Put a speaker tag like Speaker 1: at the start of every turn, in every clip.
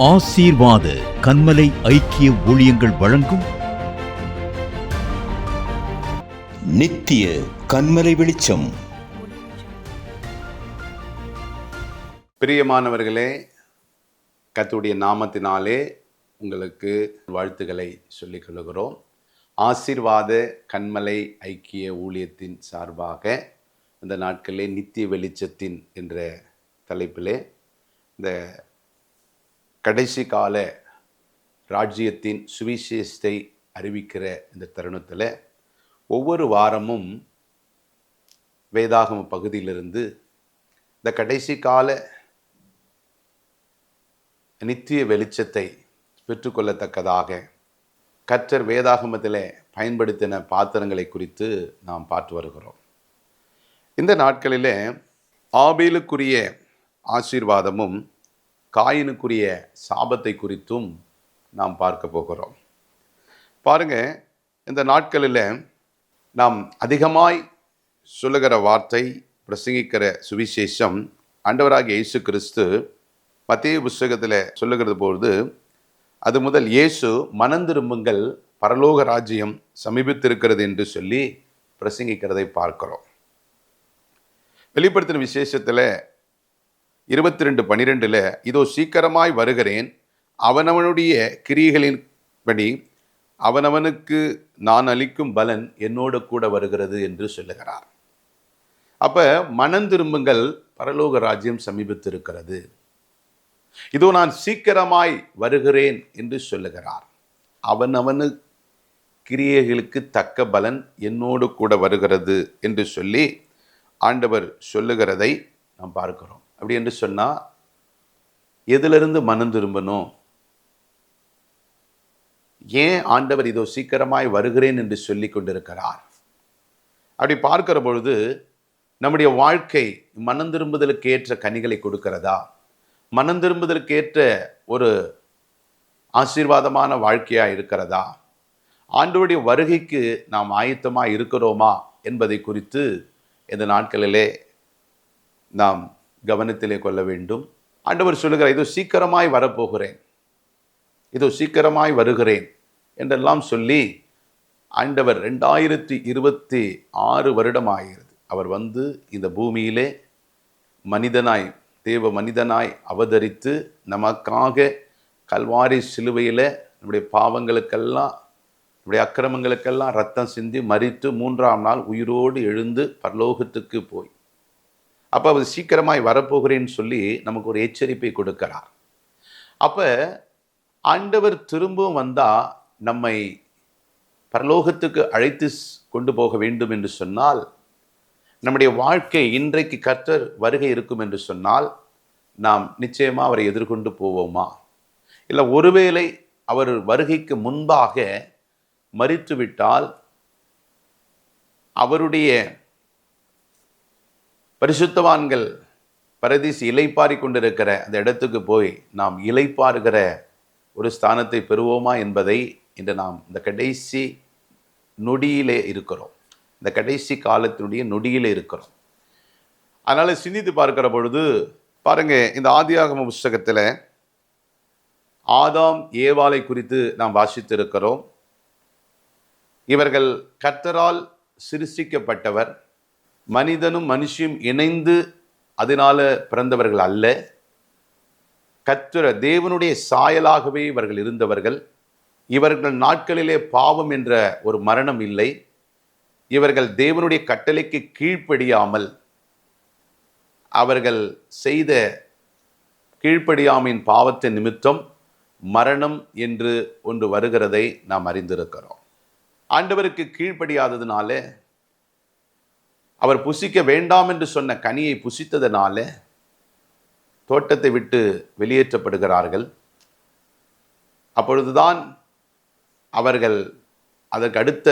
Speaker 1: ஆசீர்வாத கன்மலை ஐக்கிய ஊழியங்கள் வழங்கும்
Speaker 2: நித்திய கன்மலை வெளிச்சம்.
Speaker 3: பிரியமானவர்களே, கர்த்தருடைய நாமத்தினாலே உங்களுக்கு வாழ்த்துக்களை சொல்லிக் கொள்கிறோம். ஆசீர்வாத கன்மலை ஐக்கிய ஊழியத்தின் சார்பாக இந்த நாட்களிலே நித்திய வெளிச்சத்தின் என்ற தலைப்பிலே இந்த கடைசி கால ராஜ்யத்தின் சுவிசேஷத்தை அறிவிக்கிற இந்த தருணத்தில் ஒவ்வொரு வாரமும் வேதாகம பகுதியிலிருந்து இந்த கடைசி கால நித்திய வெளிச்சத்தை பெற்றுக்கொள்ளத்தக்கதாக கர்த்தர் வேதாகமத்தில் பயன்படுத்தின பாத்திரங்களை குறித்து நாம் பார்த்து வருகிறோம். இந்த நாட்களில் ஆபேலுக்குரிய ஆசீர்வாதமும் காயினுக்குரிய சாபத்தை குறித்தும் நாம் பார்க்க போகிறோம். பாருங்க, இந்த நாட்களில் நாம் அதிகமாய் சொல்லுகிற வார்த்தை, பிரசங்கிக்கிற சுவிசேஷம் ஆண்டவராகிய இயேசு கிறிஸ்து மத்தேயு புஸ்தகத்தில் சொல்லுகிறது பொழுது, அது முதல் இயேசு மனந்திரும்புங்கள், பரலோக ராஜ்யம் சமீபித்திருக்கிறது என்று சொல்லி பிரசங்கிக்கிறதை பார்க்கிறோம். வெளிப்படுத்தின விசேஷத்தில் 22:12 இதோ சீக்கிரமாய் வருகிறேன், அவனவனுடைய கிரியைகளின்படி அவனவனுக்கு நான் அளிக்கும் பலன் என்னோடு கூட வருகிறது என்று சொல்லுகிறார். அப்ப மனம் திரும்புங்கள், பரலோக ராஜ்யம் சமீபித்திருக்கிறது. இதோ நான் சீக்கிரமாய் வருகிறேன் என்று சொல்லுகிறார். அவனவனு கிரியைகளுக்கு தக்க பலன் என்னோடு கூட வருகிறது என்று சொல்லி ஆண்டவர் சொல்லுகிறதை நாம் பார்க்கிறோம். அப்படி என்று சொன்னால் எதிலிருந்து மனம் திரும்பணும்? ஏன் ஆண்டவர் இதோ சீக்கிரமாய் வருகிறேன் என்று சொல்லி கொண்டிருக்கிறார்? அப்படி பார்க்கிற பொழுது நம்முடைய வாழ்க்கை மனம் திரும்புதலுக்கு ஏற்ற கனிகளை கொடுக்கிறதா? மனம் திரும்புதலுக்கு ஏற்ற ஒரு ஆசீர்வாதமான வாழ்க்கையாக இருக்கிறதா? ஆண்டவருடைய வருகைக்கு நாம் ஆயத்தமாக இருக்கிறோமா என்பதை குறித்து இந்த நாட்களிலே நாம் கவனத்திலே கொள்ள வேண்டும். ஆண்டவர் சொல்லுகிறார், இதோ சீக்கிரமாய் வரப்போகிறேன், இதோ சீக்கிரமாய் வருகிறேன் என்றெல்லாம் சொல்லி ஆண்டவர் 2026 வருடம் ஆகிறது அவர் வந்து இந்த பூமியிலே மனிதனாய், தேவ மனிதனாய் அவதரித்து நமக்காக கல்வாரி சிலுவையில் நம்முடைய பாவங்களுக்கெல்லாம், நம்முடைய அக்கிரமங்களுக்கெல்லாம் ரத்தம் சிந்தி மரித்து 3ஆம் நாள் உயிரோடு எழுந்து பரலோகத்துக்கு போய், அப்போ அவர் சீக்கிரமாய் வரப்போகிறேன்னு சொல்லி நமக்கு ஒரு எச்சரிப்பை கொடுக்கிறார். அப்போ ஆண்டவர் திரும்பவும் வந்தால் நம்மை பரலோகத்துக்கு அழைத்து கொண்டு போக வேண்டும் என்று சொன்னால், நம்முடைய வாழ்க்கை இன்றைக்கு கர்த்தர் வருகை இருக்கும் என்று சொன்னால் நாம் நிச்சயமாக அவரை எதிர்கொண்டு போவோமா? இல்லை ஒருவேளை அவர் வருகைக்கு முன்பாக மரித்துவிட்டால் அவருடைய பரிசுத்தவான்கள் பரதீசி இலைப்பாரி கொண்டிருக்கிற அந்த இடத்துக்கு போய் நாம் இலைப்பாருகிற ஒரு ஸ்தானத்தை பெறுவோமா என்பதை இன்று நாம் இந்த கடைசி நொடியிலே இருக்கிறோம். இந்த கடைசி காலத்தினுடைய நொடியிலே இருக்கிறோம். அதனால் சிந்தித்து பார்க்கிற பொழுது பாருங்க, இந்த ஆதியாகம புஸ்தகத்தில் ஆதாம் ஏவாளை குறித்து நாம் வாசித்திருக்கிறோம். இவர்கள் கர்த்தரால் சிருஷ்டிக்கப்பட்டவர், மனிதனும் மனுஷியும் இணைந்து அதனால பிறந்தவர்கள் அல்ல. கர்த்தர் தேவனுடைய சாயலாகவே இவர்கள் இருந்தவர்கள். இவர்கள் நாட்களிலே பாவம் என்ற ஒரு மரணம் இல்லை. இவர்கள் தேவனுடைய கட்டளைக்கு கீழ்ப்படியாமல் அவர்கள் செய்த கீழ்ப்படியாமையின் பாவத்தின் நிமித்தம் மரணம் என்று ஒன்று வருகிறதை நாம் அறிந்திருக்கிறோம். ஆண்டவருக்கு கீழ்ப்படியாததுனால, அவர் புசிக்க வேண்டாம் என்று சொன்ன கனியை புசித்ததனால தோட்டத்தை விட்டு வெளியேற்றப்படுகிறார்கள். அப்பொழுதுதான் அவர்கள் அதற்கு அடுத்த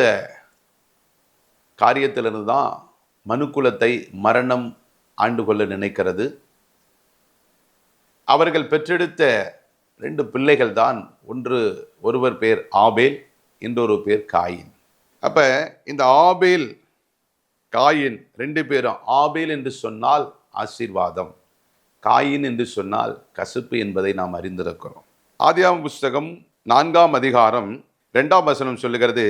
Speaker 3: காரியத்திலிருந்து தான் மனுக்குலத்தை மரணம் ஆண்டு கொள்ள நினைக்கிறது. அவர்கள் பெற்றெடுத்த 2 பிள்ளைகள் தான், ஒருவர் பேர் ஆபேல், இன்னொரு பேர் காயின். அப்போ இந்த ஆபேல் காயின் 2 பேரும், ஆபேல் என்று சொன்னால் ஆசீர்வாதம், காயின் என்று சொன்னால் கசப்பு என்பதை நாம் அறிந்திருக்கிறோம். ஆதியாகமம் புஸ்தகம் 4ஆம் அதிகாரம் 2ஆம் வசனம் சொல்லுகிறது,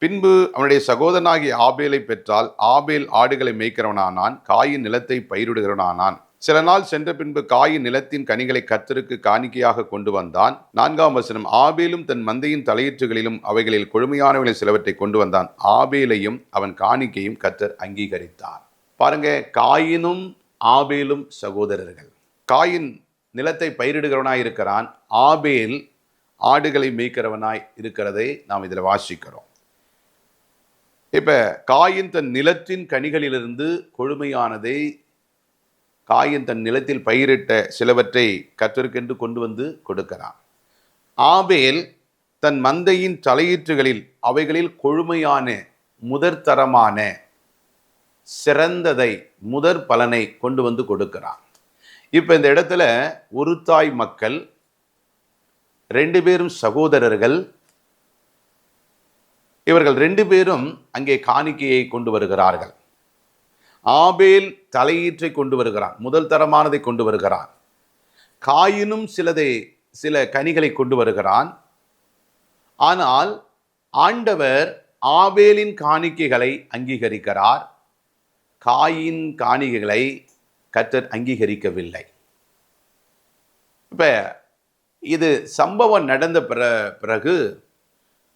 Speaker 3: பின்பு அவனுடைய சகோதரனாகிய ஆபேலை பெற்றால் ஆபேல் ஆடுகளை மேய்க்கிறவனானான், காயின் நிலத்தை பயிரிடுகிறவனானான். சில நாள் சென்ற பின்பு காயின் நிலத்தின் கனிகளை கர்த்தருக்கு காணிக்கையாக கொண்டு வந்தான். 4ஆம் வசனம், ஆபேலும் தன் மந்தையின் தலையீற்றுகளிலும் அவைகளில் கொழுமையானவர்களில் சிலவற்றை கொண்டு வந்தான். ஆபேலையும் அவன் காணிக்கையும் கர்த்தர் அங்கீகரித்தார். பாருங்க, காயினும் ஆபேலும் சகோதரர்கள். காயின் நிலத்தை பயிரிடுகிறவனாய் இருக்கிறான், ஆபேல் ஆடுகளை மேய்க்கிறவனாய் இருக்கிறதை நாம் இதில் வாசிக்கிறோம். இப்ப காயின் தன் நிலத்தின் கனிகளிலிருந்து கொழுமையானதை, காயின் தன் நிலத்தில் பயிரிட்ட சிலவற்றை கர்த்தருக்கென்று கொண்டு வந்து கொடுக்கிறான். ஆபேல் தன் மந்தையின் தலையீற்றுகளில் அவைகளில் கொழுமையான முதற்தரமான சிறந்ததை, முதற் பலனை கொண்டு வந்து கொடுக்கிறான். இப்ப இந்த இடத்துல ஒரு தாய் மக்கள், 2 பேரும் சகோதரர்கள். இவர்கள் 2 பேரும் அங்கே காணிக்கையை கொண்டு வருகிறார்கள். ஆபேல் தலையீற்றை கொண்டு வருகிறான், முதல் தரமானதை கொண்டு வருகிறான். காயினும் சில கனிகளை கொண்டு வருகிறான். ஆனால் ஆண்டவர் ஆபேலின் காணிக்கைகளை அங்கீகரிக்கிறார், காயின் காணிக்கைகளை கர்த்தர் அங்கீகரிக்கவில்லை. இப்ப இது சம்பவம் நடந்த பிறகு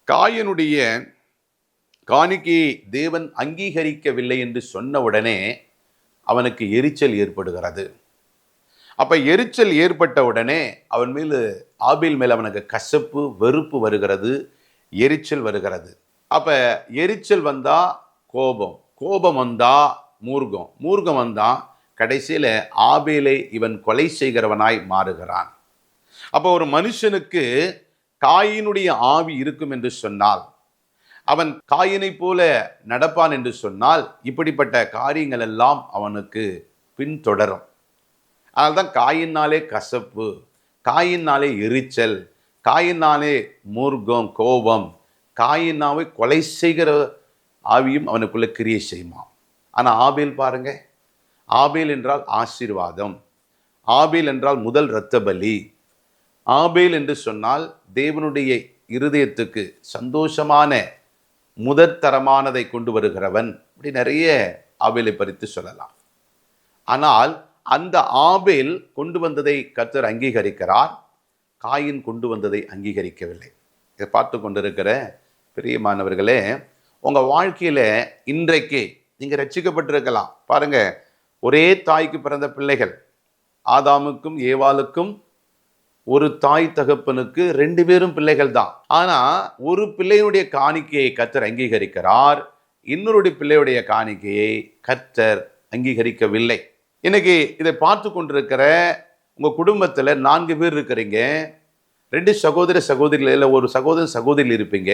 Speaker 3: காயினுடைய காணிக்கையை தேவன் அங்கீகரிக்கவில்லை என்று சொன்ன உடனே அவனுக்கு எரிச்சல் ஏற்படுகிறது. அப்ப எரிச்சல் ஏற்பட்ட உடனே அவன் மேல், ஆபேல் மேல் அவனுக்கு கசப்பு, வெறுப்பு வருகிறது, எரிச்சல் வருகிறது. அப்ப எரிச்சல் வந்தா கோபம், கோபம் வந்தா மூர்க்கம், மூர்க்கம் வந்தா கடைசியில ஆபேலை இவன் கொலை செய்கிறவனாய் மாறுகிறான். அப்போ ஒரு மனுஷனுக்கு காயினுடைய ஆவி இருக்கும் என்று சொன்னால், அவன் காயினை போல நடப்பான் என்று சொன்னால், இப்படிப்பட்ட காரியங்கள் எல்லாம் அவனுக்கு பின்தொடரும். அதனால்தான் காயினாலே கசப்பு, காயினாலே எரிச்சல், காயினாலே மூர்க்கம், கோபம், காயினாவை கொலை செய்கிற ஆவியும் அவனுக்குள்ள கிரியை செய்யுமா. ஆனா ஆபேல் பாருங்க, ஆபேல் என்றால் ஆசீர்வாதம், ஆபேல் என்றால் முதல் இரத்த பலி, ஆபேல் என்று சொன்னால் தேவனுடைய இருதயத்துக்கு சந்தோஷமான முதற்தரமானதை கொண்டு வருகிறவன். இப்படி நிறைய ஆபேலை பறித்து சொல்லலாம். ஆனால் அந்த ஆபேல் கொண்டு வந்ததை கர்த்தர் அங்கீகரிக்கிறார், காயின் கொண்டு வந்ததை அங்கீகரிக்கவில்லை. இதை பார்த்து கொண்டிருக்கிற பிரியமானவர்களே, உங்க வாழ்க்கையில இன்றைக்கு நீங்க ரட்சிக்கப்பட்டிருக்கலாம். பாருங்க, ஒரே தாய்க்கு பிறந்த பிள்ளைகள், ஆதாமுக்கும் ஏவாளுக்கும் ஒரு தாய் தகப்பனுக்கு 2 பேரும் பிள்ளைகள் தான். ஆனா ஒரு பிள்ளையுடைய காணிக்கையை கர்த்தர் அங்கீகரிக்கிறார், இன்னொருடைய பிள்ளையுடைய காணிக்கையை கர்த்தர் அங்கீகரிக்கவில்லை. இன்னைக்கு இதை பார்த்து கொண்டிருக்கிற உங்க குடும்பத்துல 4 பேர் இருக்கிறீங்க, 2 சகோதர சகோதரிகள், இல்லை ஒரு சகோதர சகோதரி இருப்பீங்க.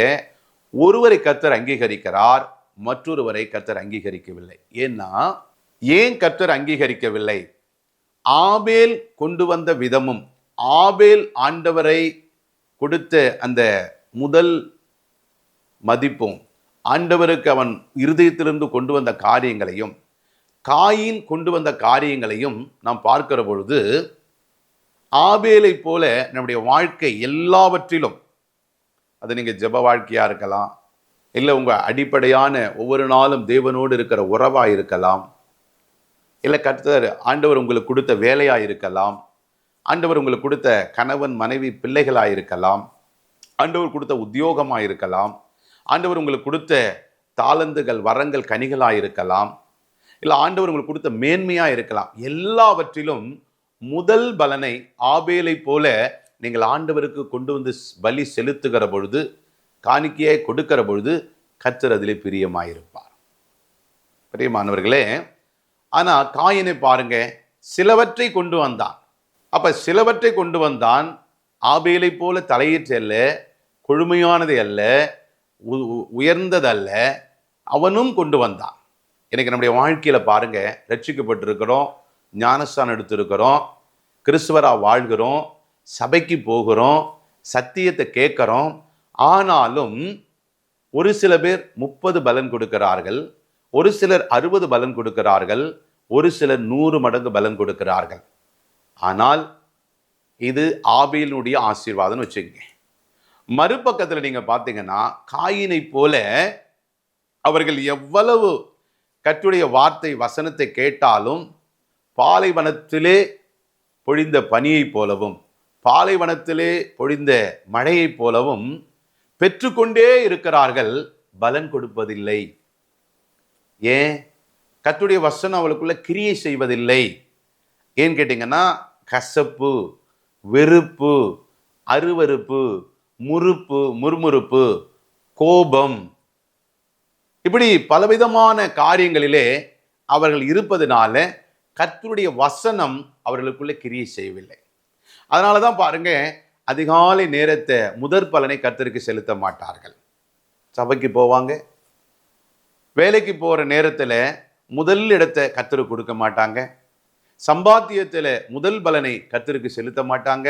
Speaker 3: ஒருவரை கர்த்தர் அங்கீகரிக்கிறார், மற்றொருவரை கர்த்தர் அங்கீகரிக்கவில்லை. ஏன் கர்த்தர் அங்கீகரிக்கவில்லை? ஆபேல் கொண்டு வந்த விதமும், ஆபேல் ஆண்டவரை கொடுத்த அந்த முதல் மதிப்பும், ஆண்டவருக்கு அவன் இருதயத்திலிருந்து கொண்டு வந்த காரியங்களையும், காயின் கொண்டு வந்த காரியங்களையும் நாம் பார்க்கிற பொழுது, ஆபேலை போல நம்முடைய வாழ்க்கை எல்லாவற்றிலும், அது நீங்க ஜெப வாழ்க்கையா இருக்கலாம், இல்லை உங்க அடிப்படையான ஒவ்வொரு நாளும் தேவனோடு இருக்கிற உறவா இருக்கலாம், இல்லை கர்த்தர் ஆண்டவர் உங்களுக்கு கொடுத்த வேலையா இருக்கலாம், ஆண்டவர் உங்களுக்கு கொடுத்த கணவன் மனைவி பிள்ளைகளா இருக்கலாம், ஆண்டவர் கொடுத்த உத்தியோகமா இருக்கலாம், ஆண்டவர் உங்களுக்கு கொடுத்த தாளந்துகள், வரங்கள், கனிகளா இருக்கலாம், இல்லை ஆண்டவர் உங்களுக்கு கொடுத்த மேன்மையா இருக்கலாம். எல்லாவற்றிலும் முதல் பலனை ஆபேலை போல நீங்கள் ஆண்டவருக்கு கொண்டு வந்து பலி செலுத்துகிற பொழுது, காணிக்கையை கொடுக்கிற பொழுது கர்த்தர் அதிலே பிரியமாயிருப்பார். பிரியமானவர்களே, ஆனா காயினை பாருங்க, சிலவற்றை கொண்டு வந்தான். அப்ப சிலவற்றை கொண்டு வந்தான், ஆபேலை போல தலையீற்று அல்ல, கொழுமையானது அல்ல, உயர்ந்ததல்ல, அவனும் கொண்டு வந்தான். எனக்கு நம்முடைய வாழ்க்கையில பாருங்க, ரட்சிக்கப்பட்டிருக்கிறோம், ஞானஸ்தானம் எடுத்திருக்கிறோம், கிறிஸ்துவரா வாழ்கிறோம், சபைக்கு போகிறோம், சத்தியத்தை கேட்கிறோம். ஆனாலும் ஒரு சில பேர் 30 பலன் கொடுக்கிறார்கள், ஒரு சிலர் 60 பலன் கொடுக்கிறார்கள், ஒரு சிலர் 100 மடங்கு பலன் கொடுக்கிறார்கள். ஆனால் இது ஆபேலுடைய ஆசீர்வாதம்னு வச்சுக்கோங்க. மறுபக்கத்தில் நீங்க பார்த்தீங்கன்னா காயினை போல அவர்கள் எவ்வளவு கர்த்தருடைய வார்த்தை வசனத்தை கேட்டாலும் பாலைவனத்திலே பொழிந்த பனியைப் போலவும் பாலைவனத்திலே பொழிந்த மழையைப் போலவும் பெற்றுக்கொண்டே இருக்கிறார்கள், பலன் கொடுப்பதில்லை. ஏன்? கர்த்தருடைய வசனம் அவளுக்குள்ள கிரியை செய்வதில்லை. ஏன்னு கேட்டீங்கன்னா கசப்பு, வெறுப்பு, அருவருப்பு, முறுமுறுப்பு, கோபம், இப்படி பலவிதமான காரியங்களிலே அவர்கள் இருப்பதனால கர்த்தருடைய வசனம் அவர்களுக்குள்ள கிரியை செய்யவில்லை. அதனால தான் பாருங்க, அதிகாலை நேரத்தை முதற் பலனை கர்த்தருக்கு செலுத்த மாட்டார்கள். சபைக்கு போவாங்க, வேலைக்கு போகிற நேரத்தில் முதல் இடத்தை கர்த்தருக்கு கொடுக்க மாட்டாங்க, சம்பாத்தியத்தில் முதல் பலனை கர்த்தருக்கு செலுத்த மாட்டாங்க,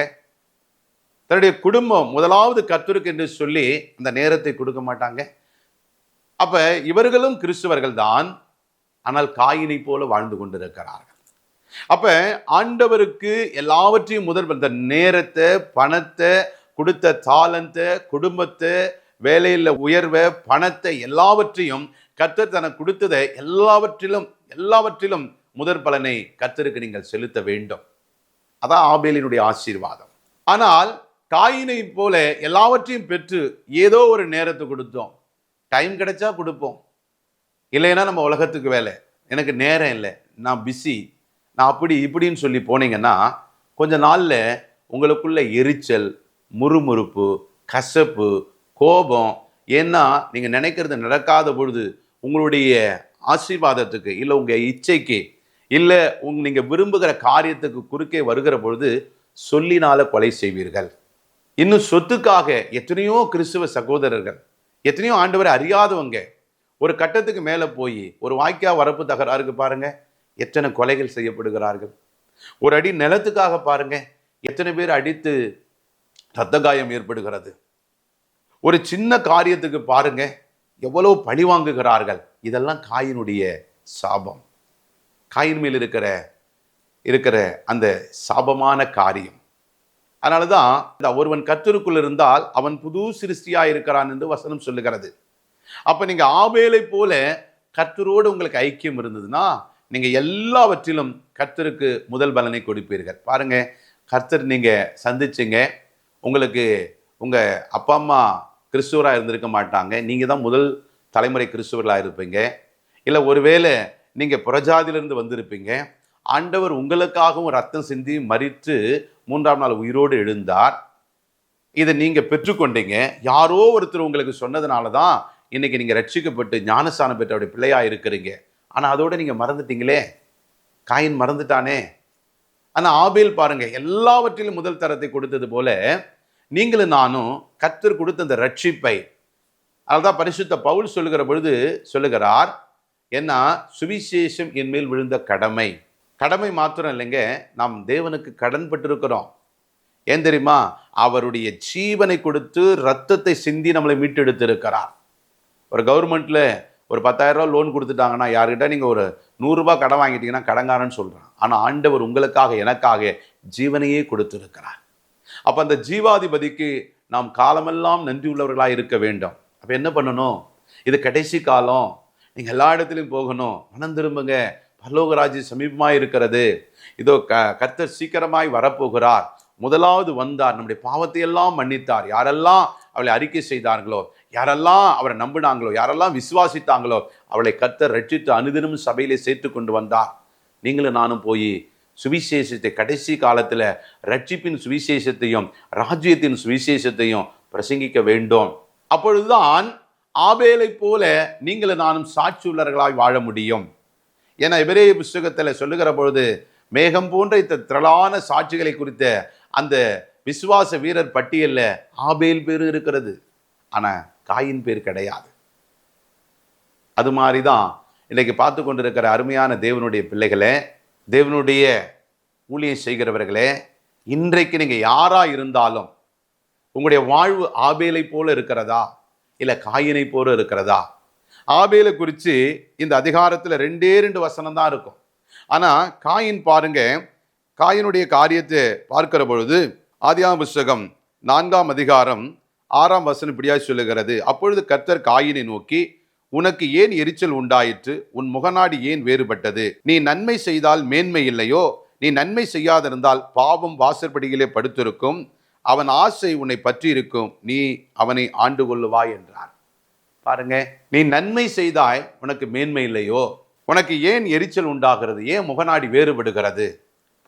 Speaker 3: தன்னுடைய குடும்பம் முதலாவது கர்த்தருக்கு என்று சொல்லி அந்த நேரத்தை கொடுக்க மாட்டாங்க. அப்ப இவர்களும் கிறிஸ்துவர்கள் தான், ஆனால் காயினை போல வாழ்ந்து கொண்டிருக்கிறார்கள். அப்ப ஆண்டவருக்கு எல்லாவற்றையும் முதல் இந்த நேரத்தை, பணத்தை, கொடுத்த தாளந்தை, குடும்பத்தை, வேலையில் உயர்வை, பணத்தை, எல்லாவற்றையும் கர்த்தர் தனக்கு கொடுத்ததை எல்லாவற்றிலும் முதற் பலனை கர்த்தருக்கு நீங்கள் செலுத்த வேண்டும். அதான் ஆபேலினுடைய ஆசீர்வாதம். ஆனால் காயினை போல எல்லாவற்றையும் பெற்று ஏதோ ஒரு நேரத்தை கொடுத்தோம், டைம் கிடைச்சா கொடுப்போம், இல்லைன்னா நம்ம உலகத்துக்கு வேலை, எனக்கு நேரம் இல்லை, நான் பிஸி, நான் அப்படி இப்படின்னு சொல்லி போனீங்கன்னா கொஞ்ச நாளில் உங்களுக்குள்ள எரிச்சல், முறுமுறுப்பு, கசப்பு, கோபம், ஏன்னா நீங்கள் நினைக்கிறது நடக்காத பொழுது உங்களுடைய ஆசீர்வாதத்துக்கு இல்லை உங்கள் இச்சைக்கு இல்லை நீங்கள் விரும்புகிற காரியத்துக்கு குறுக்கே வருகிற பொழுது சொல்லினால கொலை செய்வீர்கள். இன்னும் சொத்துக்காக எத்தனையோ கிறிஸ்துவ சகோதரர்கள், எத்தனையோ ஆண்டவரை அறியாதவங்க ஒரு கட்டத்துக்கு மேலே போய் ஒரு வாய்க்கா வரப்பு தகராறுக்கு பாருங்க எத்தனை கொலைகள் செய்யப்படுகிறார்கள். ஒரு அடி நிலத்துக்காக பாருங்க எத்தனை பேர் அடித்து இரத்த காயம் ஏற்படுகிறது. ஒரு சின்ன காரியத்துக்கு பாருங்க எவ்வளவு பழி வாங்குகிறார்கள். இதெல்லாம் காயினுடைய சாபம், காயின் மேல் இருக்கிற அந்த சாபமான காரியம். அதனால தான் ஒருவன் கர்த்தருக்குள் இருந்தால் அவன் புது சிருஷ்டியா இருக்கிறான் என்று வசனம் சொல்லுகிறது. அப்ப நீங்க ஆபேலை போல கர்த்தரோடு உங்களுக்கு ஐக்கியம் இருந்ததுன்னா நீங்க எல்லாவற்றிலும் கர்த்தருக்கு முதல் பலனை கொடுப்பீர்கள். பாருங்க, கர்த்தர் நீங்க சந்திச்சுங்க, உங்களுக்கு உங்க அப்பா அம்மா கிறிஸ்துவராக இருந்திருக்க மாட்டாங்க, நீங்க தான் முதல் தலைமுறை கிறிஸ்துவர்களாக இருப்பீங்க. இல்லை ஒருவேளை நீங்க புறஜாதியிலிருந்து வந்திருப்பீங்க, ஆண்டவர் உங்களுக்காகவும் ரத்தம் சிந்தி மரித்து மூன்றாம் நாள் உயிரோடு எழுந்தார். இதை நீங்க பெற்றுக்கொண்டீங்க. யாரோ ஒருத்தர் உங்களுக்கு சொன்னதுனால தான் இன்னைக்கு நீங்க ரட்சிக்கப்பட்டு ஞானஸ்தானம் பெற்றவுடைய பிள்ளையா இருக்கிறீங்க. ஆனா அதோட நீங்க மறந்துட்டீங்களே, காயின் மறந்துட்டானே. ஆனா ஆபேல் பாருங்க எல்லாவற்றிலும் முதல் தரத்தை கொடுத்தது போல நீங்களும் நானும் கர்த்தர் கொடுத்த அந்த ரட்சிப்பை, அதுதான் பரிசுத்த பவுல் சொல்லுகிற பொழுது சொல்லுகிறார், ஏன்னா சுவிசேஷம் என் மேல் விழுந்த கடமை மாத்திரம் இல்லைங்க, நாம் தேவனுக்கு கடன் பட்டிருக்கிறோம். ஏன் தெரியுமா? அவருடைய ஜீவனை கொடுத்து ரத்தத்தை சிந்தி நம்மளை மீட்டெடுத்து இருக்கிறார். ஒரு கவர்மெண்ட்ல ஒரு 10,000 ரூபா லோன் கொடுத்துட்டாங்கன்னா யாருக்கிட்ட நீங்க ஒரு 100 ரூபாய் கடன் வாங்கிட்டீங்கன்னா கடங்காரன்னு சொல்றான். ஆனா ஆண்டவர் உங்களுக்காக எனக்காக ஜீவனையே கொடுத்திருக்கிறார். அப்ப அந்த ஜீவாதிபதிக்கு நாம் காலமெல்லாம் நன்றி உள்ளவர்களாக இருக்க வேண்டும். அப்ப என்ன பண்ணணும்? இது கடைசி காலம், நீங்க எல்லா இடத்துலையும் போகணும், மனம் திரும்புங்க, பரலோகராஜ்யம் சமீபமாய் இருக்கிறது, இதோ கர்த்தர் சீக்கிரமாய் வரப்போகிறார். முதலாவது வந்தார், நம்முடைய பாவத்தை எல்லாம் மன்னித்தார். யாரெல்லாம் அவளை அறிக்கை செய்தார்களோ, யாரெல்லாம் அவரை நம்பினாங்களோ, யாரெல்லாம் விசுவாசித்தாங்களோ அவளை கர்த்தர் ரட்சித்து அனுதினமும் சபையிலே சேர்த்து கொண்டு வந்தார். நீங்களும் நானும் போய் சுவிசேஷத்தை, கடைசி காலத்தில் ரட்சிப்பின் சுவிசேஷத்தையும் ராஜ்யத்தின் சுவிசேஷத்தையும் பிரசங்கிக்க வேண்டும். அப்பொழுதுதான் ஆபேலை போல நீங்களும் நானும் சாட்சியுள்ளவர்களாய் வாழ முடியும். ஏன்னா எபிரேய புஸ்தகத்தில் சொல்லுகிற பொழுது மேகம் போன்ற திரளான சாட்சிகளை குறித்த அந்த விசுவாச வீரர் பட்டியலில் ஆபேல் பேர் இருக்கிறது, ஆனால் காயின் பேர் கிடையாது. அது மாதிரி தான் இன்றைக்கு பார்த்து கொண்டிருக்கிற அருமையான தேவனுடைய பிள்ளைகளே, தேவனுடைய ஊழியம் செய்கிறவர்களே, இன்றைக்கு நீங்கள் யாராக இருந்தாலும் உங்களுடைய வாழ்வு ஆபேலை போல இருக்கிறதா இல்லை காயினை போல இருக்கிறதா? ஆபேலை குறித்து இந்த அதிகாரத்தில் 2 வசனம் தான் இருக்கும். ஆனால் காயின் பாருங்க, காயினுடைய காரியத்தை பார்க்கிற பொழுது ஆதியாகம புஸ்தகம் 4ஆம் அதிகாரம் 6ஆம் வசனம் இப்படியாய் சொல்லுகிறது, அப்பொழுது கர்த்தர் காயினை நோக்கி, உனக்கு ஏன் எரிச்சல் உண்டாயிற்று? உன் முகநாடி ஏன் வேறுபட்டது? நீ நன்மை செய்தால் மேன்மை இல்லையோ? நீ நன்மை செய்யாதிருந்தால் பாவம் வாசற்படியிலே படுத்திருக்கும். அவன் ஆசை உன்னை பற்றி இருக்கும், நீ அவனை ஆண்டு கொள்ளுவாய் என்றார். பாருங்க, நீ நன்மை செய்தாய், உனக்கு மேன்மை இல்லையோ? உனக்கு ஏன் எரிச்சல் உண்டாகிறது? ஏன் முகநாடி வேறுபடுகிறது?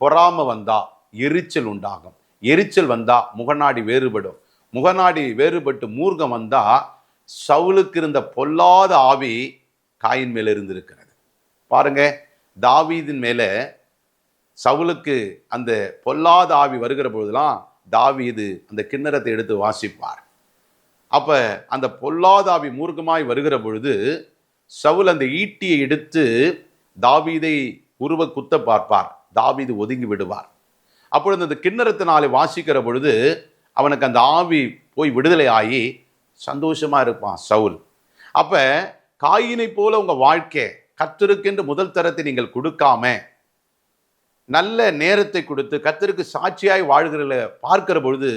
Speaker 3: பொறாம வந்தா எரிச்சல் உண்டாகும். எரிச்சல் வந்தா முகநாடி வேறுபடும். முகநாடி வேறுபட்டு மூர்க்கம் வந்தா சவுலுக்கு இருந்த பொல்லாத ஆவி காயின் மேல இருந்திருக்கிறது. பாருங்க, தாவீதின் மேல சவுலுக்கு அந்த பொல்லாத ஆவி வருகிற பொழுதுலாம் தாவீது அந்த கிண்ணறத்தை எடுத்து வாசிப்பார். அப்ப அந்த பொல்லாத ஆவி மூர்க்கமாய் வருகிற பொழுது சவுல் அந்த ஈட்டியை எடுத்து தாவீதை உருவ குத்த பார்ப்பார். தாவீது ஒதுங்கி விடுவார். அப்பொழுது அந்த கிண்ணறத்தினாலே வாசிக்கிற பொழுது அவனுக்கு அந்த ஆவி போய் விடுதலை ஆகி சந்தோஷமா இருப்பான் சவுல். அப்ப காயினை போல உங்க வாழ்க்கை கர்த்தருக்கென்று முதல் தரத்தை நீங்கள் கொடுக்காம நல்ல நேரத்தை கொடுத்து கர்த்தருக்கு சாட்சியாய் வாழ்கிறத பார்க்கிற பொழுது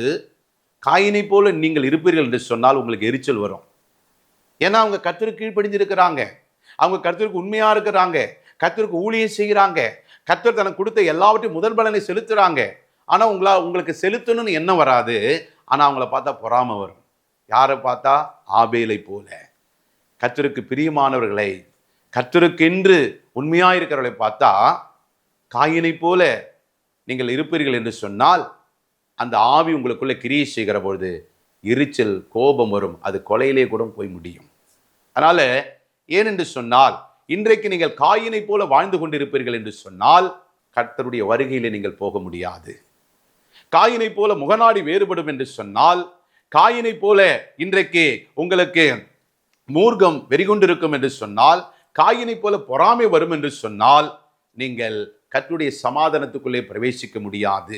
Speaker 3: காயினை போல நீங்கள் இருப்பீர்கள் என்று சொன்னால் உங்களுக்கு எரிச்சல் வரும். ஏன்னா அவங்க கர்த்தருக்கு கீழ்ப்படிஞ்சிருக்கிறாங்க, அவங்க கர்த்தருக்கு உண்மையா இருக்கிறாங்க, கர்த்தருக்கு ஊழியம் செய்கிறாங்க, கர்த்தர் தனக்கு கொடுத்த எல்லாவற்றையும் முதல் பலனை செலுத்துறாங்க. ஆனா உங்களுக்கு செலுத்தணும்னு எண்ணம் வராது. ஆனா அவங்கள பார்த்தா பொறாம வரும். யாரை பார்த்தா? ஆபேலை போல. கர்த்தருக்கு பிரியமானவர்களை, கர்த்தருக்கென்று உண்மையா இருக்கிறவர்களை பார்த்தா காயினை போல நீங்கள் இருப்பீர்கள் என்று சொன்னால் அந்த ஆவி உங்களுக்குள்ள கிரியை செய்கிற பொழுது எரிச்சல், கோபம் வரும். அது கொலையிலே கூட போய் முடியும். அதனால ஏனென்று சொன்னால் இன்றைக்கு நீங்கள் காயினை போல வாழ்ந்து கொண்டிருப்பீர்கள் என்று சொன்னால் கர்த்தருடைய வருகையிலே நீங்கள் போக முடியாது. காயினை போல முகநாடி வேறுபடும் என்று சொன்னால், காயினை போல இன்றைக்கு உங்களுக்கு மூர்க்கம் வெறிகொண்டிருக்கும் என்று சொன்னால், காயினை போல பொறாமை வரும் என்று சொன்னால் நீங்கள் கர்த்தருடைய சமாதானத்துக்குள்ளே பிரவேசிக்க முடியாது.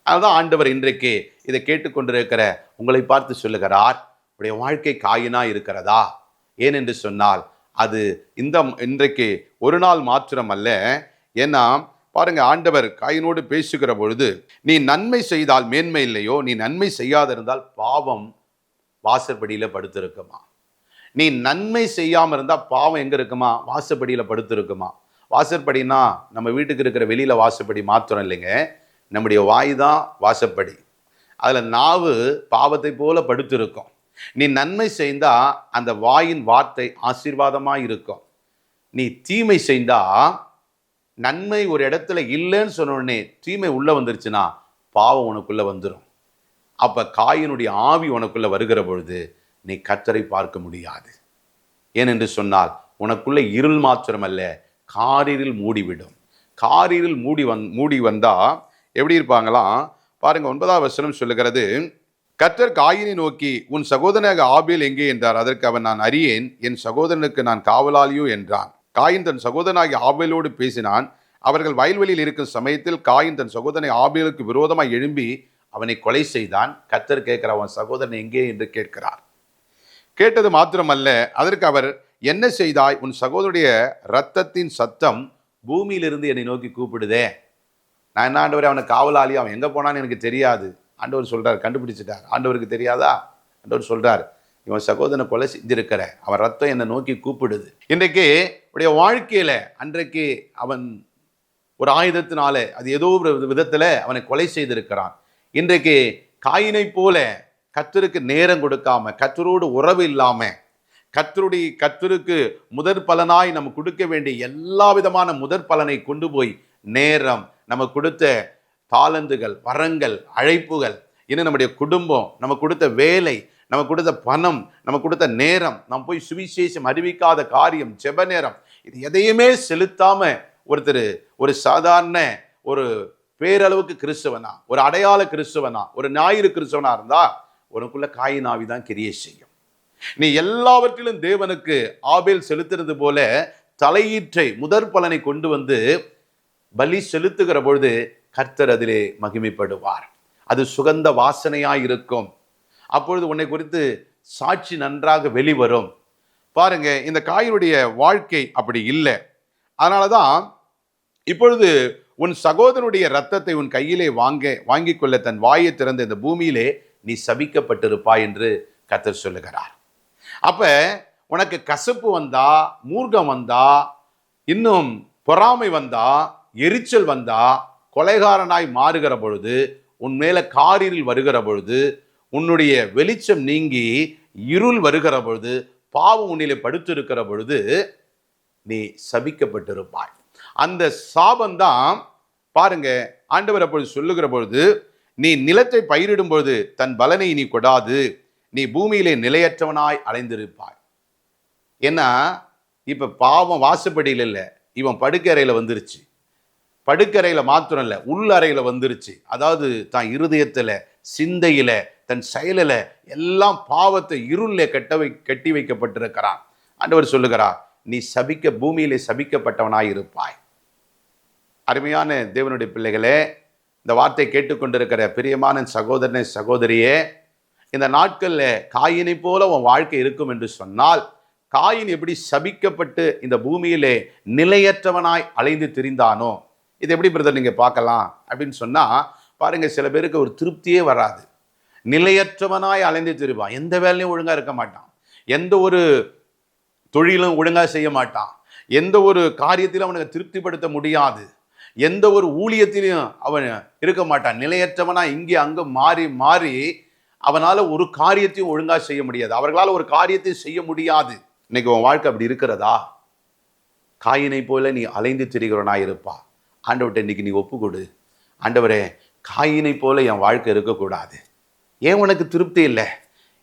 Speaker 3: அதுதான் ஆண்டவர் இன்றைக்கு இதை கேட்டுக்கொண்டிருக்கிற உங்களை பார்த்து சொல்லுகிறார், உடைய வாழ்க்கை காயினா இருக்கிறதா? ஏனென்று சொன்னால் அது இன்றைக்கு ஒரு நாள் மாத்திரம் அல்ல. ஏன்னா பாருங்க, ஆண்டவர் காயினோடு பேசுகிற பொழுது, நீ நன்மை செய்தால் மேன்மை இல்லையோ? நீ நன்மை செய்யாதிருந்தால் பாவம் வாசற்படியில படுத்திருக்குமா? நீ நன்மை செய்யாம இருந்தா பாவம் எங்க இருக்குமா? வாசப்படியில படுத்திருக்குமா? வாசற்படினா நம்ம வீட்டுக்கு இருக்கிற வெளியில வாசப்படி மாத்திரம் இல்லைங்க, நம்முடைய வாய் தான் வாசப்படி. அதுல நாவு பாவத்தை போல படுத்திருக்கும். நீ நன்மை செய்தா அந்த வாயின் வார்த்தை ஆசீர்வாதமா இருக்கும். நீ தீமை செய்தா, நன்மை ஒரு இடத்துல இல்லைன்னு சொன்ன உடனே தீமை உள்ள வந்துருச்சுன்னா பாவம் உனக்குள்ள வந்துடும். அப்ப காயினுடைய ஆவி உனக்குள்ள வருகிற பொழுது நீ கர்த்தரை பார்க்க முடியாது. ஏனென்று சொன்னால் உனக்குள்ள இருள் மாத்திரம் அல்ல, காரிருள் மூடிவிடும். காரிருள் மூடி வந்தா எப்படி இருப்பாங்களாம் பாருங்க. 9ஆம் வசனம் சொல்லுகிறது, கர்த்தர் காயினை நோக்கி, உன் சகோதரனாக ஆபேல் எங்கே என்றார். அதற்கு அவன், நான் அறியேன், என் சகோதரனுக்கு நான் காவலாளியோ என்றான். காயின் தன் சகோதரனாகி ஆபேலோடு பேசினான். அவர்கள் வயல்வெளியில் இருக்கும் சமயத்தில் காயின் தன் சகோதரனை ஆபேலுக்கு விரோதமாய் எழும்பி அவனை கொலை செய்தான். கர்த்தர் கேட்கிறார், அவன் சகோதரன் எங்கே என்று கேட்கிறார். கேட்டது மாத்திரமல்ல, அதற்கு அவர், என்ன செய்தாய்? உன் சகோதரனுடைய இரத்தத்தின் சத்தம் பூமியிலிருந்து என்னை நோக்கி கூப்பிடுதே. நான் என்ன ஆண்டவரே, அவனை காவலாளி, அவன் எங்கே போனான்னு எனக்கு தெரியாது. ஆண்டவர் சொல்றார், கண்டுபிடிச்சிட்டார். ஆண்டவருக்கு தெரியாதா? ஆண்டவர் சொல்றார், இவன் சகோதரனை கொலை செஞ்சிருக்கிற, அவன் ரத்தம் என்னை நோக்கி கூப்பிடுது. இன்றைக்கு உடைய வாழ்க்கையில அன்றைக்கு அவன் ஒரு ஆயுதத்தினால, அது ஏதோ ஒரு விதத்துல அவனை கொலை செய்திருக்கிறான். இன்றைக்கு காயினை போல கர்த்தருக்கு நேரம் கொடுக்காம, கர்த்தரோடு உறவு இல்லாம, கர்த்தருக்கு முதற் பலனாய் நம்ம கொடுக்க வேண்டிய எல்லா விதமான முதற் பலனை கொண்டு போய், நேரம், நம்ம கொடுத்த தாளந்துகள், வரங்கள், அழைப்புகள், இன்னும் நம்முடைய குடும்பம், நம்ம கொடுத்த வேலை, நம்ம கொடுத்த பணம், நம்ம கொடுத்த நேரம், நம்ம போய் சுவிசேஷம் அறிவிக்காத காரியம், ஜெப நேரம், இது எதையுமே செலுத்தாம ஒருத்தர் ஒரு சாதாரண ஒரு பேரளவுக்கு கிறிஸ்தவனா, ஒரு அடையாள கிறிஸ்தவனா, ஒரு ஞாயிறு கிறிஸ்தவனா இருந்தா உனக்குள்ள காயின் ஆவி தான் கிரியை செய்யும். நீ எல்லாவற்றிலும் தேவனுக்கு ஆபேல் செலுத்துறது போல தலையீற்றை, முதற் பலனை கொண்டு வந்து பலி செலுத்துகிற பொழுது கர்த்தர் அதிலே மகிமைப்படுவார். அது சுகந்த வாசனையாய் இருக்கும். அப்பொழுது உன்னை குறித்து சாட்சி நன்றாக வெளிவரும். பாருங்க, இந்த காயினுடைய வாழ்க்கை அப்படி இல்லை. அதனாலதான் இப்பொழுது உன் சகோதரனுடைய இரத்தத்தை உன் கையிலே வாங்கிக் கொள்ள தன் வாயை திறந்த இந்த பூமியிலே நீ சபிக்கப்பட்டிருப்பாய் என்று கர்த்தர் சொல்லுகிறார். அப்ப உனக்கு கசப்பு வந்தா, மூர்க்கம் வந்தா, இன்னும் பொறாமை வந்தா, எரிச்சல் வந்தா, கொலைகாரனாய் மாறுகிற பொழுது, உன் மேல காரில் வருகிற பொழுது, உன்னுடைய வெளிச்சம் நீங்கி இருள் வருகிற பொழுது, பாவம் உன்னிலே படுத்திருக்கிற பொழுது நீ சபிக்கப்பட்டிருப்பாய். அந்த சாபம்தான் பாருங்க, ஆண்டவர் அப்பொழுது சொல்லுகிற பொழுது, நீ நிலத்தை பயிரிடும் பொழுது தன் பலனை நீ கொடாது, நீ பூமியிலே நிலையற்றவனாய் அலைந்திருப்பாய். ஏன்னா இப்ப பாவம் வாசப்படியில் இல்லை, இவன் படுக்கறையில வந்துருச்சு. படுக்கறையில மாத்திரம் இல்லை, உள்ளறையில வந்துருச்சு. அதாவது தான் இருதயத்துல, சிந்தையில, தன் செயலில எல்லாம் பாவத்தை இருளே கட்டி வைக்கப்பட்டிருக்கிறான். ஆண்டவர் சொல்லுகிறார், நீ பூமியிலே சபிக்கப்பட்டவனாய் இருப்பாய். அருமையான தேவனுடைய பிள்ளைகளே, இந்த வார்த்தை கேட்டுக்கொண்டிருக்கிற பிரியமான சகோதரனே, சகோதரியே, இந்த நாட்கள்ல காயினை போல உன் வாழ்க்கை இருக்கும் என்று சொன்னால், காயின் எப்படி சபிக்கப்பட்டு இந்த பூமியிலே நிலையற்றவனாய் அலைந்து திரிந்தானோ, இது எப்படி பிரதர் நீங்க பார்க்கலாம் அப்படின்னு சொன்னா, பாருங்க, சில பேருக்கு ஒரு திருப்தியே வராது. நிலையற்றவனாய் அலைந்து திரிவான். எந்த வேலையும் ஒழுங்கா இருக்க மாட்டான், எந்த ஒரு தொழிலும் ஒழுங்கா செய்ய மாட்டான், எந்த ஒரு காரியத்திலும் அவனுக்கு திருப்திப்படுத்த முடியாது, எந்த ஒரு ஊழியத்திலையும் அவன் இருக்க மாட்டான். நிலையற்றவனா இங்கே அங்க மாறி மாறி அவனால ஒரு காரியத்தையும் ஒழுங்கா செய்ய முடியாது, அவர்களால் ஒரு காரியத்தையும் செய்ய முடியாது. இன்னைக்கு உன் வாழ்க்கை அப்படி இருக்கிறதா? காயினை போல நீ அலைந்து திரிகிறவனா இருப்பா. ஆண்டவர்கிட்ட இன்னைக்கு நீ ஒப்பு கொடு. ஆண்டவரே, காயினை போல என் வாழ்க்கை இருக்கக்கூடாது. ஏன் உனக்கு திருப்தி இல்லை?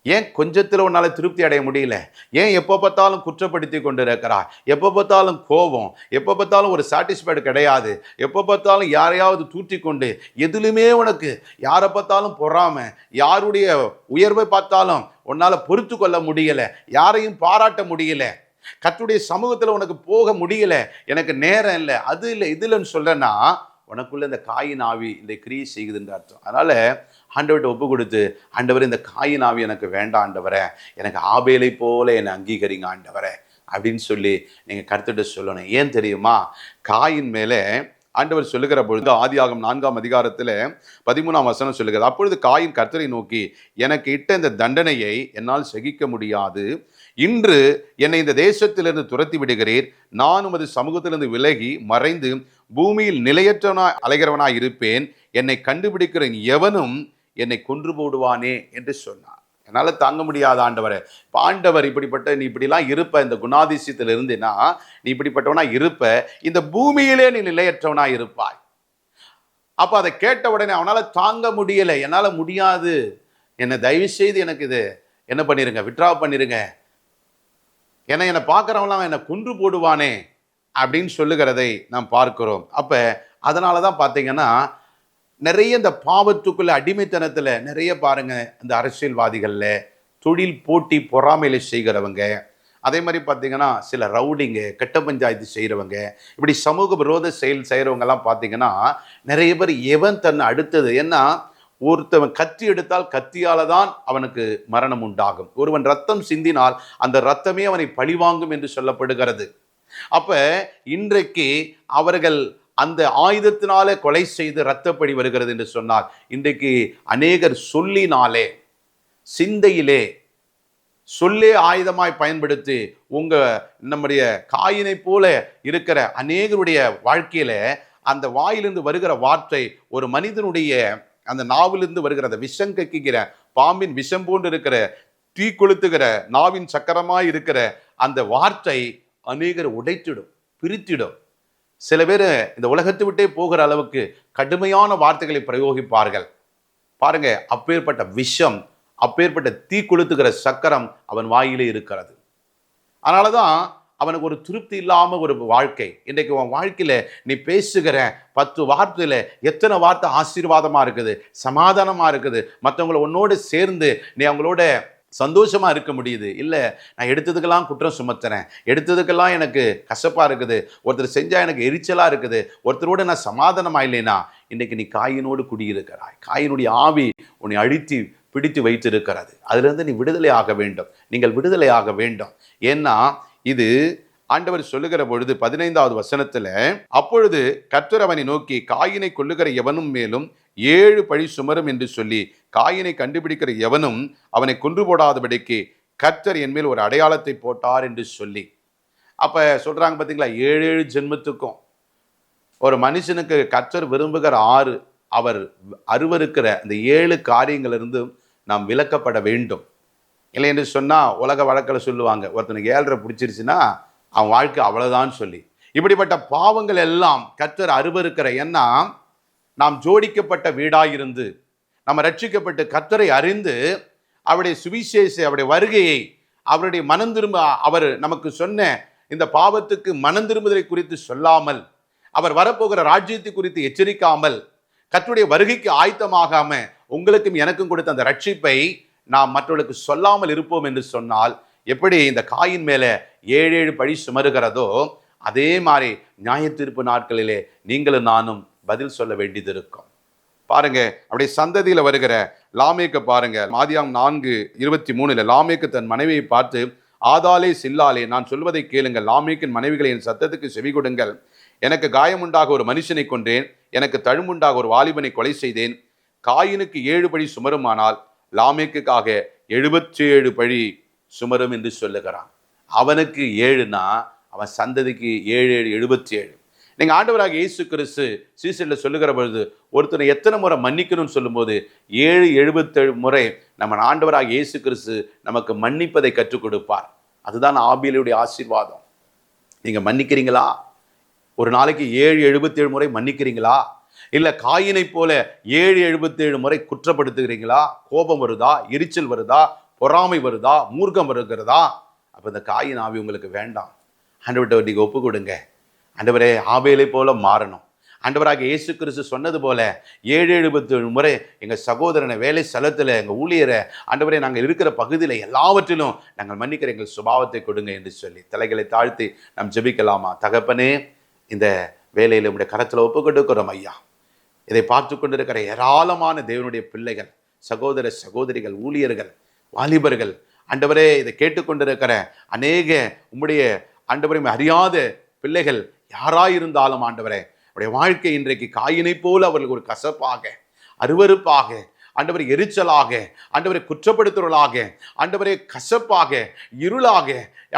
Speaker 3: ஏன் கொஞ்சத்தில் உன்னால் திருப்தி அடைய முடியல? ஏன் எப்போ பார்த்தாலும் குற்றப்படுத்தி கொண்டு இருக்கிறா? எப்போ பார்த்தாலும் கோபம், எப்போ பார்த்தாலும் ஒரு சாட்டிஸ்ஃபைடு கிடையாது, எப்போ பார்த்தாலும் யாரையாவது தூற்றி கொண்டு, எதுலையுமே உனக்கு யாரை பார்த்தாலும் பொறாம, யாருடைய உயர்வை பார்த்தாலும் உன்னால் பொறுத்து கொள்ள முடியல, யாரையும் பாராட்ட முடியல, கர்த்தருடைய சமூகத்தில் உனக்கு போக முடியல, எனக்கு நேரம் இல்லை, அது இல்லை இது இல்லைன்னு சொல்றேன்னா, உனக்குள்ள இந்த காயின் ஆவி இந்த கிரியை செய்யுதுன்ற அர்த்தம். அதனால ஆண்டவர்கிட்ட ஒப்பு கொடுத்து, ஆண்டவர் இந்த காயின் ஆவி எனக்கு வேண்டாம் ஆண்டவரே, எனக்கு ஆபேலை போல என்னை அங்கீகரிங்க ஆண்டவரே அப்படின்னு சொல்லி நீங்க கர்த்தர்கிட்ட சொல்லணும். ஏன் தெரியுமா? காயின் மேலே ஆண்டவர் சொல்லுகிற பொழுது ஆதியாகமம் 4ஆம் அதிகாரத்தில் 13ஆம் வசனம் சொல்லுகிறது, அப்பொழுது காயின் கர்த்தரை நோக்கி, எனக்கு இட்ட இந்த தண்டனையை என்னால் சகிக்க முடியாது, இன்று என்னை இந்த தேசத்திலிருந்து துரத்தி விடுகிறீர், நான் உமது சமூகத்திலிருந்து விலகி மறைந்து பூமியில் நிலையற்றவனாய் அலைகிறவனாய் இருப்பேன், என்னை கண்டுபிடிக்கிற எவனும் என்னை கொன்று போடுவானே என்று சொன்னார். என்னால் தாங்க முடியாத ஆண்டவரே, இப்போ ஆண்டவர் இப்படிப்பட்ட நீ இப்படிலாம் இருப்ப, இந்த குணாதிசயத்தில் இருந்தேன்னா நீ இப்படிப்பட்டவனா இருப்ப, இந்த பூமியிலே நீ நிலையற்றவனா இருப்பாய். அப்போ அதை கேட்ட உடனே அவனால் தாங்க முடியலை, என்னால் முடியாது, என்னை தயவு செய்து எனக்கு இது என்ன பண்ணிருங்க, விட்ரா பண்ணிருங்க, ஏன்னா என்னை பார்க்குறவங்களாம் என்னை கொன்று போடுவானே அப்படின்னு சொல்லுகிறதை நாம் பார்க்கிறோம். அப்போ அதனால தான் பார்த்தீங்கன்னா நிறைய இந்த பாவத்துக்குள்ள அடிமைத்தனத்தில் நிறைய பாருங்க, இந்த அரசியல்வாதிகளில் தொழில் போட்டி பொறாமையில செய்கிறவங்க, அதே மாதிரி பார்த்தீங்கன்னா சில ரவுடிங்க, கட்ட பஞ்சாயத்து செய்கிறவங்க, இப்படி சமூக விரோத செயல் செய்கிறவங்கெல்லாம் பார்த்தீங்கன்னா நிறைய பேர் எவன் தன்னை அடுத்தது, ஏன்னா ஒருத்தவன் கத்தி எடுத்தால் கத்தியால தான் அவனுக்கு மரணம் உண்டாகும், ஒருவன் ரத்தம் சிந்தினால் அந்த ரத்தமே அவனை பழிவாங்கும் என்று சொல்லப்படுகிறது. அப்ப இன்றைக்கு அவர்கள் அந்த ஆயுதத்தினாலே கொலை செய்து இரத்தப்பழி வருகிறது என்று சொன்னார். இன்றைக்கு அநேகர் சொல்லினாலே, சிந்தையிலே, சொல்லே ஆயுதமாய் பயன்படுத்தி நம்முடைய காயினை போல இருக்கிற அநேகருடைய வாழ்க்கையில அந்த வாயிலிருந்து வருகிற வார்த்தை, ஒரு மனிதனுடைய அந்த நாவிலிருந்து வருகிற அந்த விஷம் கக்கிக்கிற பாம்பின் விஷம் போன்று இருக்கிற தீ கொளுத்துகிற நாவின் சக்கரமாய் இருக்கிற அந்த வார்த்தை அநேகர் உடைத்திடும், பிரித்திடும். சில பேர் இந்த உலகத்தை விட்டே போகிற அளவுக்கு கடுமையான வார்த்தைகளை பிரயோகிப்பார்கள். பாருங்க, அப்பேற்பட்ட விஷம், அப்பேற்பட்ட தீ கொளுத்துகிற சக்கரம் அவன் வாயிலே இருக்கிறது. அதனாலதான் அவனுக்கு ஒரு திருப்தி இல்லாம ஒரு வாழ்க்கை. இன்றைக்கு உன் வாழ்க்கையில நீ பேசுகிற 10 வார்த்தையில எத்தனை வார்த்தை ஆசீர்வாதமா இருக்குது, சமாதானமா இருக்குது, மற்றவங்களை உன்னோடு சேர்ந்து நீ அவங்களோட சந்தோஷமா இருக்க முடியுது. இல்லை, நான் எடுத்ததுக்கெல்லாம் குற்றம் சுமத்துறேன், எடுத்ததுக்கெல்லாம் எனக்கு கசப்பா இருக்குது, ஒருத்தர் செஞ்சா எனக்கு எரிச்சலா இருக்குது, ஒருத்தரோட நான் சமாதானமா இல்லைனா, இன்னைக்கு நீ காயினோடு குடியிருக்கிறாய். காயினுடைய ஆவி உன்னை அழித்து பிடித்து வைத்திருக்கிறது. அதிலிருந்து நீ விடுதலை ஆக வேண்டும், நீங்கள் விடுதலை ஆக வேண்டும். ஏன்னா இது ஆண்டவர் சொல்லுகிற பொழுது 15வது வசனத்துல, அப்பொழுது கர்த்தர் அவனை நோக்கி, காயினை கொல்லுகிற எவனும் மேலும் 7 பழி சுமரும் என்று சொல்லி, காயினை கண்டுபிடிக்கிற எவனும் அவனை கொன்று போடாதபடிக்கு கர்த்தர் என் மேல் ஒரு அடையாளத்தை போட்டார் என்று சொல்லி. அப்ப சொல்றாங்க பாத்தீங்களா, 7 ஜென்மத்துக்கும் ஒரு மனுஷனுக்கு கர்த்தர் விரும்புகிற 6, அவர் அருவருக்கிற அந்த 7 காரியங்களிலிருந்து நாம் விலக்கப்பட வேண்டும். இல்லை என்று சொன்னா உலக வழக்கில் சொல்லுவாங்க, ஒருத்தனுக்கு 7 பிடிச்சிருச்சுன்னா அவன் வாழ்க்கை அவ்வளவுதான் சொல்லி. இப்படிப்பட்ட பாவங்கள் எல்லாம் கர்த்தர் அருவருக்கிற. ஏன்னா நாம் ஜோடிக்கப்பட்ட வீடாயிருந்து நம்ம ரட்சிக்கப்பட்டு கர்த்தரை அறிந்து அவருடைய சுவிசேஷ அவருடைய வருகையை அவருடைய மனம் திரும்ப அவர் நமக்கு சொன்ன இந்த பாவத்துக்கு மனம் திரும்புதலை குறித்து சொல்லாமல், அவர் வரப்போகிற ராஜ்யத்தை குறித்து எச்சரிக்காமல், கர்த்தருடைய வருகைக்கு ஆயத்தமாகாம உங்களுக்கும் எனக்கும் கொடுத்த அந்த ரட்சிப்பை நாம் மற்றவர்களுக்கு சொல்லாமல் இருப்போம் என்று சொன்னால், எப்படி இந்த காயின் மேல 7 பழி சுமருகிறதோ அதே மாதிரி நியாய தீர்ப்பு நாட்களிலே நீங்களும் நானும் பதில் சொல்ல வேண்டியது இருக்கும். பாருங்க, அப்படியே சந்ததியில வருகிற லாமேக்க பாருங்க, ஆதியாகமம் 4:23 லாமேக்கு தன் மனைவியை பார்த்து, ஆதாளே சில்லாலே, நான் சொல்வதை கேளுங்கள், லாமேக்கின் மனைவிகளை என் சத்தத்துக்கு செவி கொடுங்கள். எனக்கு காயமுண்டாக ஒரு மனுஷனை கொன்றேன், எனக்கு தழும்புண்டாக ஒரு வாலிபனை கொலை செய்தேன். காயினுக்கு 7 பழி சுமருமானால் லாமேக்குக்காக 77 பழி சுமரும் என்று சொல்லுகிறான். அவனுக்கு 7னா அவன் சந்ததிக்கு 7 77. நீங்க ஆண்டவராக இயேசு கிறிஸ்து சீசர்ல சொல்லுகிற பொழுது ஒருத்தனை எத்தனை முறை மன்னிக்கணும்னு சொல்லும்போது 77 முறை நம்ம ஆண்டவராக இயேசு கிறிஸ்து நமக்கு மன்னிப்பதை கற்றுக் கொடுப்பார். அதுதான் ஆபேலுடைய ஆசீர்வாதம். நீங்க மன்னிக்கிறீங்களா? ஒரு நாளைக்கு 77 முறை மன்னிக்கிறீங்களா? இல்ல காயினை போல 77 முறை குற்றப்படுத்துகிறீங்களா? கோபம் வருதா? எரிச்சல் வருதா? பொறாமை வருதா? மூர்க்கம் வருகிறதா? அப்ப இந்த காயின் ஆவி உங்களுக்கு வேண்டாம். ஆண்டவர்கிட்ட நீங்க ஒப்பு கொடுங்க. ஆண்டவரே, ஆபேலை போல மாறணும். ஆண்டவராக இயேசு கிறிஸ்து சொன்னது போல 77 முறை எங்க சகோதரனை, வேலை ஸ்தலத்துல எங்க ஊழியரை, ஆண்டவரே நாங்கள் இருக்கிற பகுதியில் எல்லாவற்றிலும் நாங்கள் மன்னிக்கிற எங்கள் சுபாவத்தை கொடுங்க என்று சொல்லி தலைகளை தாழ்த்தி நாம் ஜெபிக்கலாமா? தகப்பனே, இந்த வேலையில் உடைய கரத்தில் ஒப்பு கொடுக்கிறோம் ஐயா. இதை பார்த்து கொண்டிருக்கிற ஏராளமான தேவனுடைய பிள்ளைகள், சகோதர சகோதரிகள், ஊழியர்கள், வாலிபர்கள், ஆண்டவரே இதை கேட்டுக்கொண்டிருக்கிற அநேக உம்முடைய ஆண்டவரை அறியாத பிள்ளைகள் யாராயிருந்தாலும் ஆண்டவரே, அவருடைய வாழ்க்கை இன்றைக்கு காயினை போல அவர்களுக்கு ஒரு கசப்பாக, அருவருப்பாக, ஆண்டவரை எரிச்சலாக, ஆண்டவரை குற்றப்படுத்துவர்களாக, ஆண்டவரை கசப்பாக, இருளாக,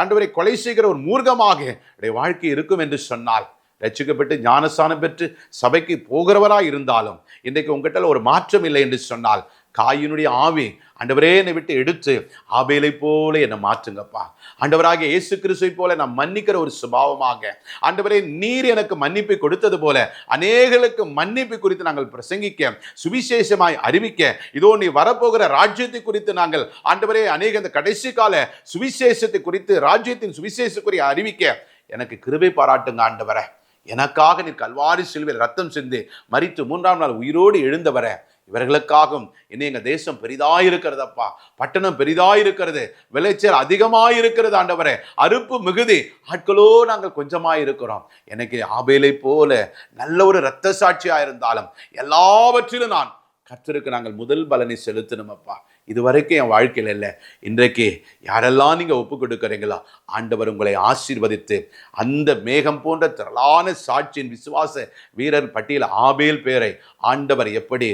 Speaker 3: ஆண்டவரை கொலை செய்கிற ஒரு மூர்க்கமாக அவருடைய வாழ்க்கை இருக்கும் என்று சொன்னால், ரட்சிக்கப்பட்டு ஞானஸ்தானம் பெற்று சபைக்கு போகிறவராய் இருந்தாலும் இன்றைக்கு உங்ககிட்ட ஒரு மாற்றம் இல்லை என்று சொன்னால், காயினுடைய ஆவி ஆண்டவரே என்னை விட்டு எடுத்து ஆபேலை போல என்னை மாற்றுங்கப்பா. ஆண்டவராகிய இயேசு கிறிஸ்துவை போல நான் மன்னிக்கிற ஒரு சுபாவமாக, ஆண்டவரே நீர் எனக்கு மன்னிப்பை கொடுத்தது போல அநேகளுக்கு மன்னிப்பு குறித்து நாங்கள் பிரசங்கிக்க, சுவிசேஷமாய் அறிவிக்க, இதோ நீ வரப்போகிற ராஜ்யத்தை குறித்து நாங்கள் ஆண்டவரே அநேக இந்த கடைசி கால சுவிசேஷத்தை குறித்து, ராஜ்யத்தின் சுவிசேஷக்குரிய அறிவிக்க எனக்கு கிருபை பாராட்டுங்க ஆண்டவரே. எனக்காக நீர் கல்வாரி சிலுவையில் ரத்தம் சிந்தி மரித்து 3ஆம் நாள் உயிரோடு எழுந்தவர, இவர்களுக்காகவும் இன்னும் எங்க தேசம் பெரிதாயிருக்கிறதப்பா, பட்டணம் பெரிதாயிருக்கிறது, விளைச்சல் அதிகமாயிருக்கிறது ஆண்டவரே, அறுப்பு மிகுதி, ஆட்களோ நாங்கள் கொஞ்சமாயிருக்கிறோம். எனக்கு ஆபேலை போல நல்ல ஒரு இரத்த சாட்சியா இருந்தாலும் எல்லாவற்றிலும் நான் கர்த்தருக்கு நாங்கள் முதல் பலனை செலுத்தணும் அப்பா. இதுவரைக்கும் என் வாழ்க்கையில் இல்லை, இன்றைக்கு யாரெல்லாம் நீங்க ஒப்பு கொடுக்குறீங்களோ ஆண்டவர் உங்களை ஆசீர்வதித்து அந்த மேகம் போன்ற திரளான சாட்சியின் விசுவாச வீரர் பட்டியல் ஆபேல் பேரை ஆண்டவர் எப்படி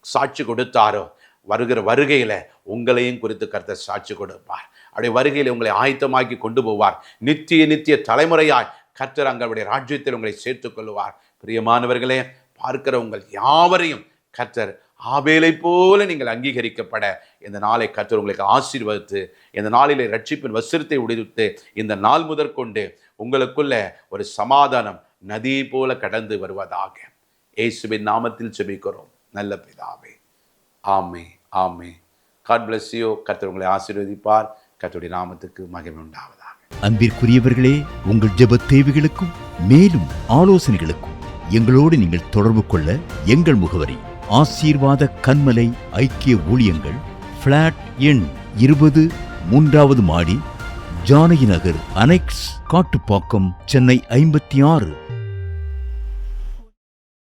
Speaker 3: சாட்சி கொடுத்தாரோ, வருகையில உங்களையும் குறித்து கர்த்தர் சாட்சி கொடுப்பார். அப்படியே வருகையில உங்களை ஆயத்தமாக்கி கொண்டு போவார். நித்திய தலைமுறையாய் கர்த்தர் அங்களுடைய ராஜ்யத்தில் உங்களை சேர்த்துக் கொள்வார். பிரியமானவர்களே, பார்க்கிற உங்கள் யாவரையும் கர்த்தர் ஆபேலை போல நீங்கள் அங்கீகரிக்கப்பட இந்த நாளை கர்த்தர் உங்களுக்கு ஆசீர்வதித்து, இந்த நாளிலே ரட்சிப்பின் வஸ்திரத்தை உடுத்து, இந்த நாள் முதற்கொண்டு உங்களுக்குள்ள ஒரு சமாதானம் நதி போல கடந்து வருவதாக இயேசுவின் நாமத்தில் ஜெபிக்கிறோம் நல்ல பிதாவே. ஆமே ஆமே. God bless you. கர்த்தர் உங்களை ஆசீர்வதிப்பார். கர்த்தருடைய நாமத்துக்கு மகிமை உண்டாவதாக.
Speaker 1: அன்பிற்குரியவர்களே, உங்கள் ஜெப தேவைகளுக்கும் மேலும் ஆலோசனைகளுக்கும் எங்களோடு நீங்கள் தொடர்பு கொள்ள எங்கள் முகவரி ஆசீர்வாத கன்மலை ஐக்கிய ஊழியங்கள், பிளாட் எண் 20, 3வது மாடி, ஜானகி நகர், அனெக்ஸ், காட்டுப்பாக்கம், சென்னை 56.